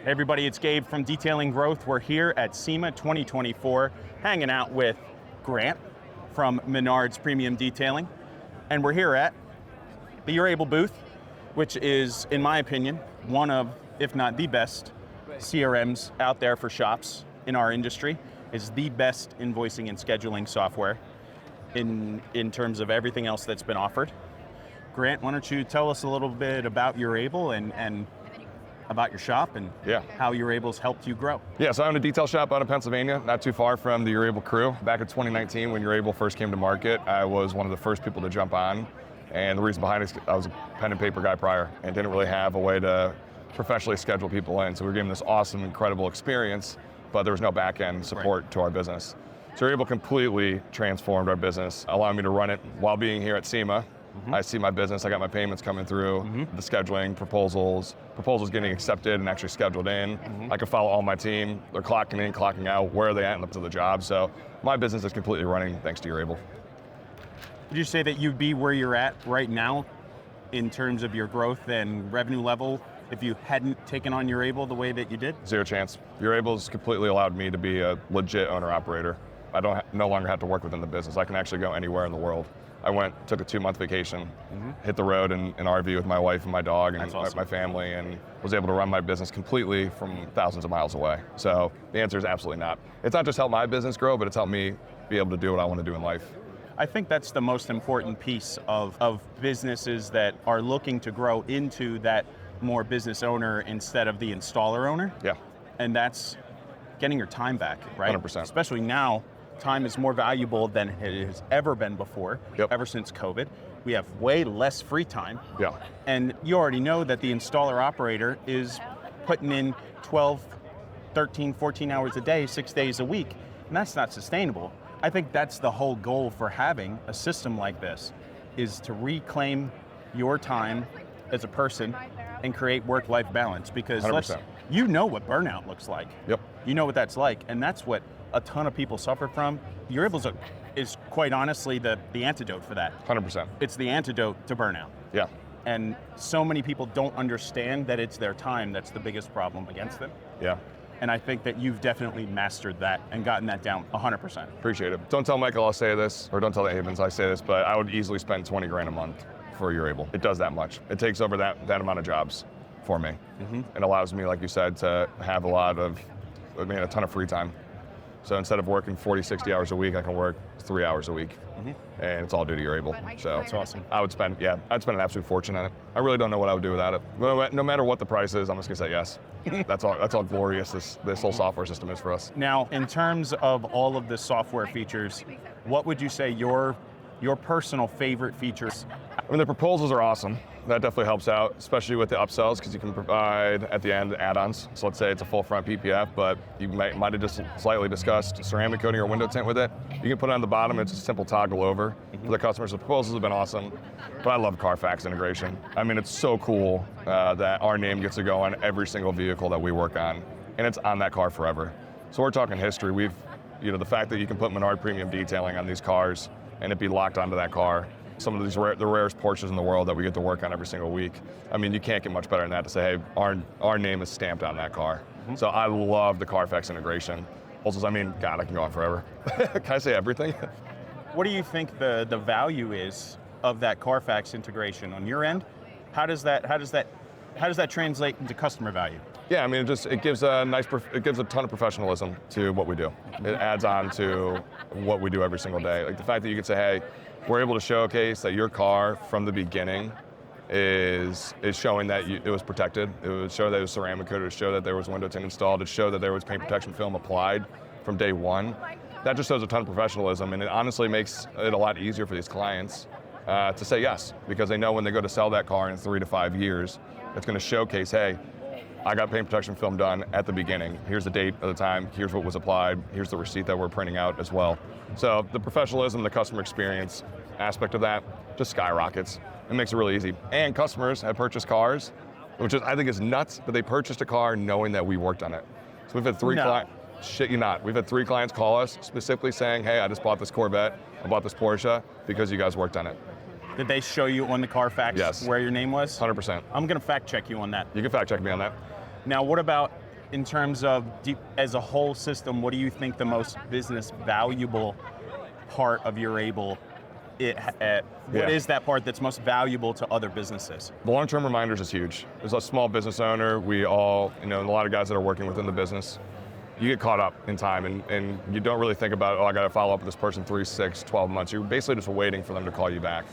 Hey everybody, it's Gabe from Detailing Growth. We're here at SEMA 2024, hanging out with Grant from Menards Premium Detailing. And we're here at the Urable booth, which is, in my opinion, one of, if not the best, CRMs out there for shops in our industry. It's the best invoicing and scheduling software in terms of everything else that's been offered. Grant, why don't you tell us a little bit about Urable and about your shop and how Urable's helped you grow. Yeah, so I own a detail shop out of Pennsylvania, not too far from the Urable crew. Back in 2019, when Urable first came to market, I was one of the first people to jump on. And the reason behind it is I was a pen and paper guy prior and didn't really have a way to professionally schedule people in. So we were given this awesome, incredible experience, but there was no back-end support to our business. So Urable completely transformed our business, allowing me to run it while being here at SEMA. I see my business, I got my payments coming through, the scheduling, proposals getting accepted and actually scheduled in. I can follow all my team, they're clocking in, clocking out, where are they at to the job. So my business is completely running thanks to Urable. Would you say that you'd be where you're at right now in terms of your growth and revenue level if you hadn't taken on Urable the way that you did? Zero chance. Urable's completely allowed me to be a legit owner-operator. I no longer have to work within the business. I can actually go anywhere in the world. I took a 2-month vacation, hit the road in an RV with my wife and my dog and my family, and was able to run my business completely from thousands of miles away. So the answer is absolutely not. It's not just helped my business grow, but it's helped me be able to do what I want to do in life. I think that's the most important piece of businesses that are looking to grow into that more business owner instead of the installer owner. Yeah. And that's getting your time back, right? 100%. Especially now, time is more valuable than it has ever been before, ever since COVID. We have way less free time. Yeah. And you already know that the installer operator is putting in 12, 13, 14 hours a day, 6 days a week, and that's not sustainable. I think that's the whole goal for having a system like this, is to reclaim your time as a person and create work-life balance, because 100%. You know what burnout looks like. Yep. You know what that's like, and that's what a ton of people suffer from. Urable is quite honestly the antidote for that. 100%. It's the antidote to burnout. Yeah. And so many people don't understand that it's their time that's the biggest problem against them. Yeah. And I think that you've definitely mastered that and gotten that down 100%. Appreciate it. Don't tell Michael I'll say this, or don't tell the Havens I say this, but I would easily spend 20 grand a month for Urable. It does that much. It takes over that amount of jobs for me. It allows me, like you said, to have a ton of free time. So instead of working 40, 60 hours a week, I can work 3 hours a week. And it's all due to Urable. So That's awesome. I'd spend an absolute fortune on it. I really don't know what I would do without it. No matter what the price is, I'm just gonna say yes. That's all glorious this whole software system is for us. Now, in terms of all of the software features, what would you say your personal favorite features? I mean, the proposals are awesome. That definitely helps out, especially with the upsells, because you can provide at the end add-ons. So let's say it's a full front PPF, but you might have just slightly discussed ceramic coating or window tint with it. You can put it on the bottom, it's a simple toggle over for the customers. The proposals have been awesome, but I love Carfax integration. I mean, it's so cool that our name gets to go on every single vehicle that we work on, and it's on that car forever. So we're talking history. The fact that you can put Menards Premium Detailing on these cars and it be locked onto that car. Some of these the rarest Porsches in the world that we get to work on every single week. I mean, you can't get much better than that to say, hey, our name is stamped on that car. So I love the Carfax integration. Also, I mean, God, I can go on forever. Can I say everything? What do you think the value is of that Carfax integration on your end? How does that translate into customer value? Yeah, I mean, it gives a ton of professionalism to what we do. It adds on to what we do every single day. Like the fact that you can say, hey, we're able to showcase that your car from the beginning is showing that it was protected. It would show that it was ceramic coated. It showed that there was window tint installed. It showed that there was paint protection film applied from day one. That just shows a ton of professionalism, and it honestly makes it a lot easier for these clients to say yes, because they know when they go to sell that car in 3 to 5 years, it's going to showcase, hey, I got paint protection film done at the beginning. Here's the date of the time. Here's what was applied. Here's the receipt that we're printing out as well. So the professionalism, the customer experience aspect of that just skyrockets. It makes it really easy. And customers have purchased cars, which I think is nuts, but they purchased a car knowing that we worked on it. So we've had 3 clients, shit you not, we've had 3 clients call us specifically saying, hey, I just bought this Corvette, I bought this Porsche because you guys worked on it. Did they show you on the Carfax Yes. where your name was? 100%. I'm going to fact check you on that. You can fact check me on that. Now, what about in terms of as a whole system, what do you think the most business valuable part of Urable? What is that part that's most valuable to other businesses? The long-term reminders is huge. As a small business owner, we all, and a lot of guys that are working within the business, you get caught up in time and you don't really think about, oh, I got to follow up with this person 3, 6, 12 months. You're basically just waiting for them to call you back.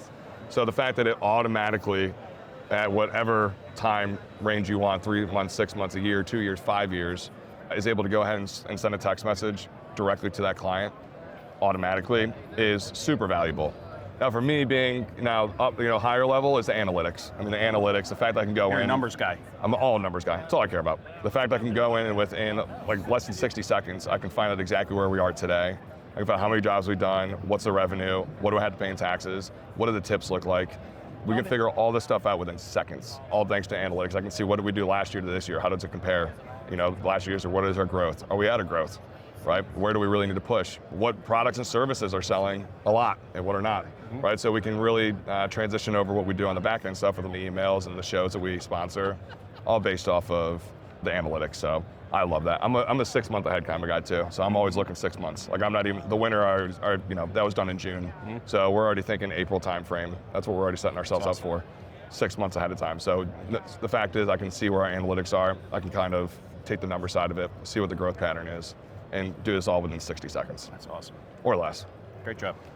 So the fact that it automatically, at whatever time range you want, 3 months, 6 months, a year, 2 years, 5 years, is able to go ahead and send a text message directly to that client automatically is super valuable. Now for me being now up, higher level is the analytics. I mean the analytics, the fact that I can go You're in. a numbers guy. I'm all a numbers guy. That's all I care about. The fact that I can go in and within like less than 60 seconds, I can find out exactly where we are today. I can find how many jobs we've done, what's the revenue, what do I have to pay in taxes, what do the tips look like. We can figure all this stuff out within seconds, all thanks to analytics. I can see what did we do last year to this year, how does it compare? Last year's, or what is our growth? Are we out of growth, right? Where do we really need to push? What products and services are selling a lot and what are not, right? So we can really transition over what we do on the back end stuff with the emails and the shows that we sponsor, all based off of the analytics. So I love that. I'm a 6 month ahead kind of guy too. So I'm always looking 6 months. Like I'm not even, the winter that was done in June. So we're already thinking April time frame. That's what we're already setting ourselves up for, 6 months ahead of time. So the fact is I can see where our analytics are. I can kind of take the number side of it, see what the growth pattern is, and do this all within 60 seconds. That's awesome. Or less. Great job.